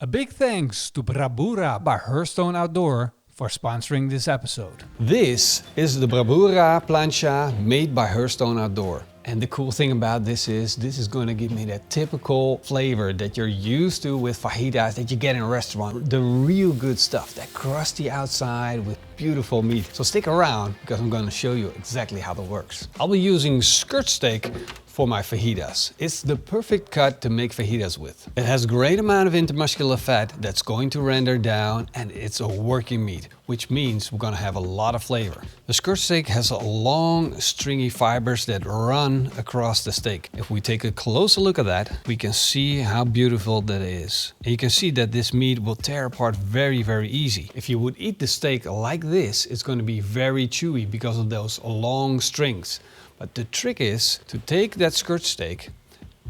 A big thanks to Brabura by Hearthstone Outdoor for sponsoring this episode. This is the brabura plancha made by Hearthstone Outdoor. And the cool thing about this is going to give me that typical flavor that you're used to with fajitas that you get in a restaurant. The real good stuff, that crusty outside with beautiful meat. So stick around because I'm going to show you exactly how that works. I'll be using skirt steak for my fajitas. It's the perfect cut to make fajitas with. It has a great amount of intermuscular fat that's going to render down, and it's a working meat, which means we're gonna have a lot of flavor. The skirt steak has long, stringy fibers that run across the steak. If we take a closer look at that, we can see how beautiful that is. And you can see that this meat will tear apart very, very easy. If you would eat the steak like this, it's going to be very chewy because of those long strings. But the trick is to take that skirt steak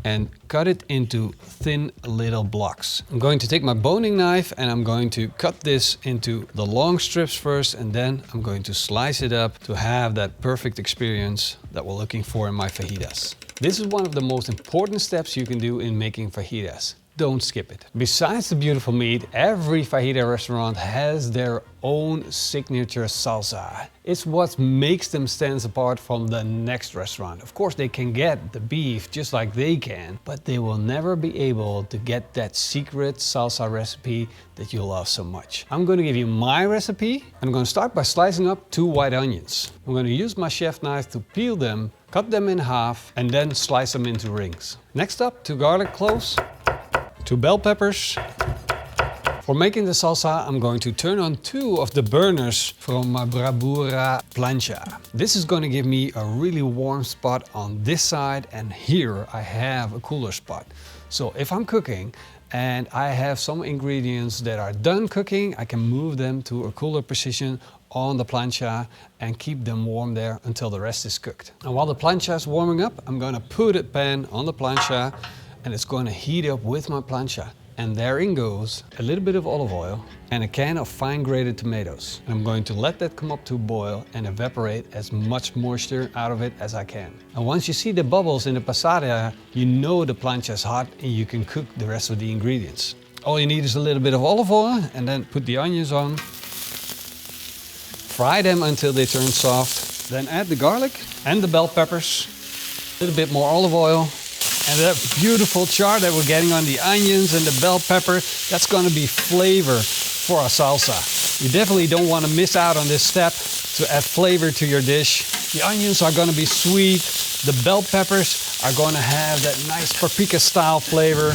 and cut it into thin little blocks. I'm going to take my boning knife and I'm going to cut this into the long strips first, and then I'm going to slice it up to have that perfect experience that we're looking for in my fajitas. This is one of the most important steps you can do in making fajitas. Don't skip it. Besides the beautiful meat, every fajita restaurant has their own signature salsa. It's what makes them stand apart from the next restaurant. Of course, they can get the beef just like they can, but they will never be able to get that secret salsa recipe that you love so much. I'm going to give you my recipe. I'm going to start by slicing up 2 white onions. I'm going to use my chef knife to peel them, cut them in half, and then slice them into rings. Next up, 2 garlic cloves, 2 bell peppers. For making the salsa, I'm going to turn on 2 of the burners from my brabura plancha. This is going to give me a really warm spot on this side, and here I have a cooler spot. So if I'm cooking and I have some ingredients that are done cooking, I can move them to a cooler position on the plancha and keep them warm there until the rest is cooked. And while the plancha is warming up, I'm going to put a pan on the plancha, and it's going to heat up with my plancha. And therein goes a little bit of olive oil and a can of fine grated tomatoes. And I'm going to let that come up to a boil and evaporate as much moisture out of it as I can. And once you see the bubbles in the passata, you know the plancha is hot and you can cook the rest of the ingredients. All you need is a little bit of olive oil, and then put the onions on. Fry them until they turn soft. Then add the garlic and the bell peppers. A little bit more olive oil. And that beautiful char that we're getting on the onions and the bell pepper, that's going to be flavor for our salsa. You definitely don't want to miss out on this step to add flavor to your dish. The onions are going to be sweet. The bell peppers are going to have that nice paprika style flavor.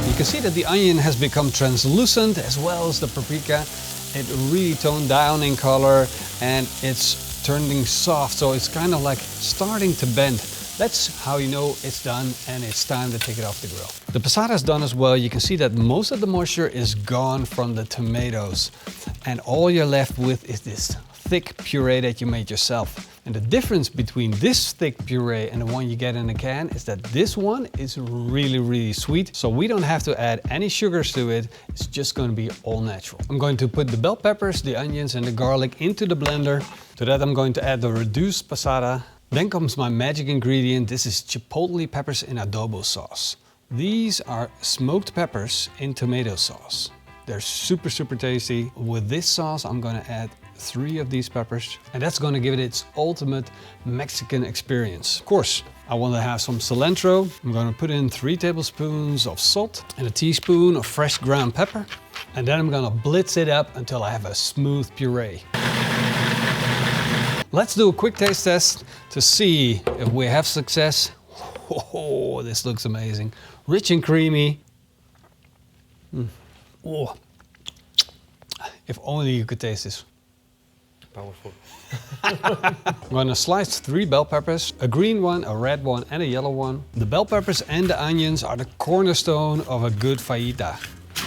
You can see that the onion has become translucent as well as the paprika. It really toned down in color and it's turning soft, so it's kind of like starting to bend. That's how you know it's done and it's time to take it off the grill. The passata is done as well. You can see that most of the moisture is gone from the tomatoes, and all you're left with is this thick puree that you made yourself. And the difference between this thick puree and the one you get in a can is that this one is really, really sweet. So we don't have to add any sugars to it. It's just going to be all natural. I'm going to put the bell peppers, the onions and the garlic into the blender. To that I'm going to add the reduced passata. Then comes my magic ingredient. This is chipotle peppers in adobo sauce. These are smoked peppers in tomato sauce. They're super, super tasty. With this sauce, I'm gonna add 3 of these peppers, and that's gonna give it its ultimate Mexican experience. Of course, I want to have some cilantro. I'm gonna put in 3 tablespoons of salt and a teaspoon of fresh ground pepper. And then I'm gonna blitz it up until I have a smooth puree. Let's do a quick taste test to see if we have success. Oh, this looks amazing. Rich and creamy. Oh. If only you could taste this. Powerful. I'm gonna slice 3 bell peppers, a green one, a red one and a yellow one. The bell peppers and the onions are the cornerstone of a good fajita.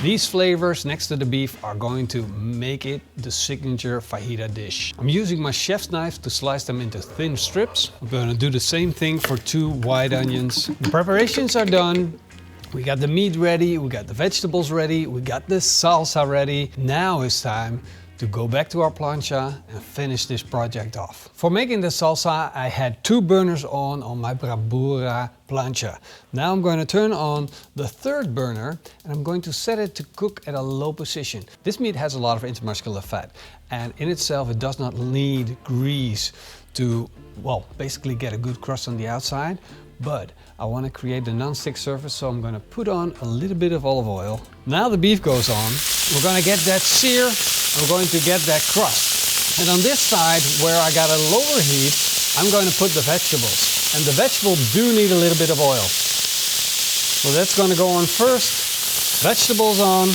These flavors next to the beef are going to make it the signature fajita dish. I'm using my chef's knife to slice them into thin strips. I'm going to do the same thing for 2 white onions. The preparations are done. We got the meat ready, we got the vegetables ready, we got the salsa ready. Now it's time to go back to our plancha and finish this project off. For making the salsa, I had 2 burners on my brabura plancha. Now I'm going to turn on the 3rd burner and I'm going to set it to cook at a low position. This meat has a lot of intermuscular fat, and in itself it does not need grease to, well, basically get a good crust on the outside. But I want to create the non-stick surface, so I'm going to put on a little bit of olive oil. Now the beef goes on. We're going to get that sear. We're going to get that crust. And on this side, where I got a lower heat, I'm going to put the vegetables. And the vegetables do need a little bit of oil. So that's going to go on first. Vegetables on.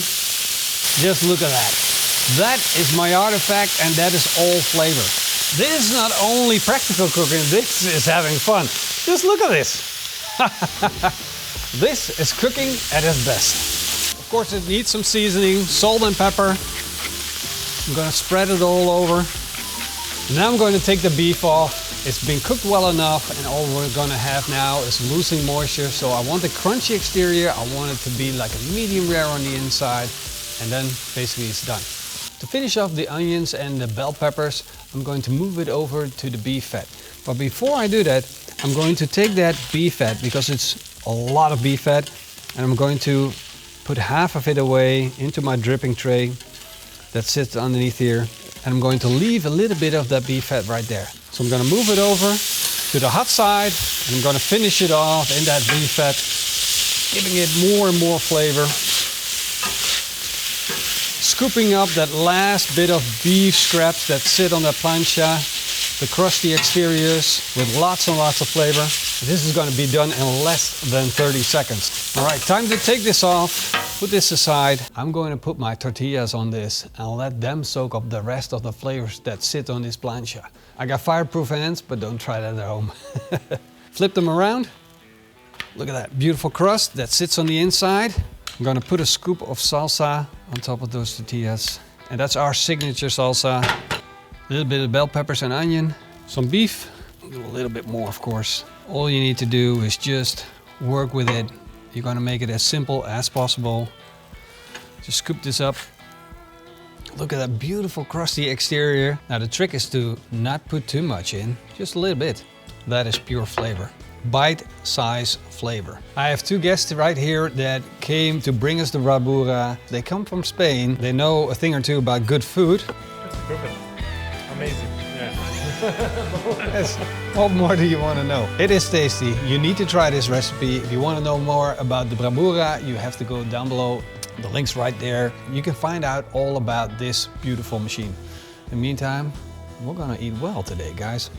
Just look at that. That is my artifact, and that is all flavor. This is not only practical cooking, this is having fun. Just look at this. This is cooking at its best. Of course, it needs some seasoning, salt and pepper. I'm gonna spread it all over. Now I'm going to take the beef off. It's been cooked well enough, and all we're gonna have now is losing moisture. So I want a crunchy exterior. I want it to be like a medium rare on the inside, and then basically it's done. To finish off the onions and the bell peppers, I'm going to move it over to the beef fat. But before I do that, I'm going to take that beef fat, because it's a lot of beef fat, and I'm going to put half of it away into my dripping tray that sits underneath here. And I'm going to leave a little bit of that beef fat right there. So I'm going to move it over to the hot side, and I'm going to finish it off in that beef fat, giving it more and more flavor. Scooping up that last bit of beef scraps that sit on the plancha, the crusty exteriors with lots and lots of flavor. This is going to be done in less than 30 seconds. All right, time to take this off, put this aside. I'm going to put my tortillas on this and let them soak up the rest of the flavors that sit on this plancha. I got fireproof hands, but don't try that at home. Flip them around. Look at that beautiful crust that sits on the inside. I'm going to put a scoop of salsa on top of those tortillas. And that's our signature salsa. A little bit of bell peppers and onion. Some beef. Do a little bit more, of course. All you need to do is just work with it. You're going to make it as simple as possible. Just scoop this up. Look at that beautiful crusty exterior. Now the trick is to not put too much in. Just a little bit. That is pure flavor. Bite-size flavor. I have 2 guests right here that came to bring us the brabura. They come from Spain. They know a thing or two about good food. That's perfect. Amazing. Yeah. Yes. What more do you want to know? It is tasty. You need to try this recipe. If you want to know more about the brabura, you have to go down below. The link's right there. You can find out all about this beautiful machine. In the meantime, we're gonna eat well today, guys.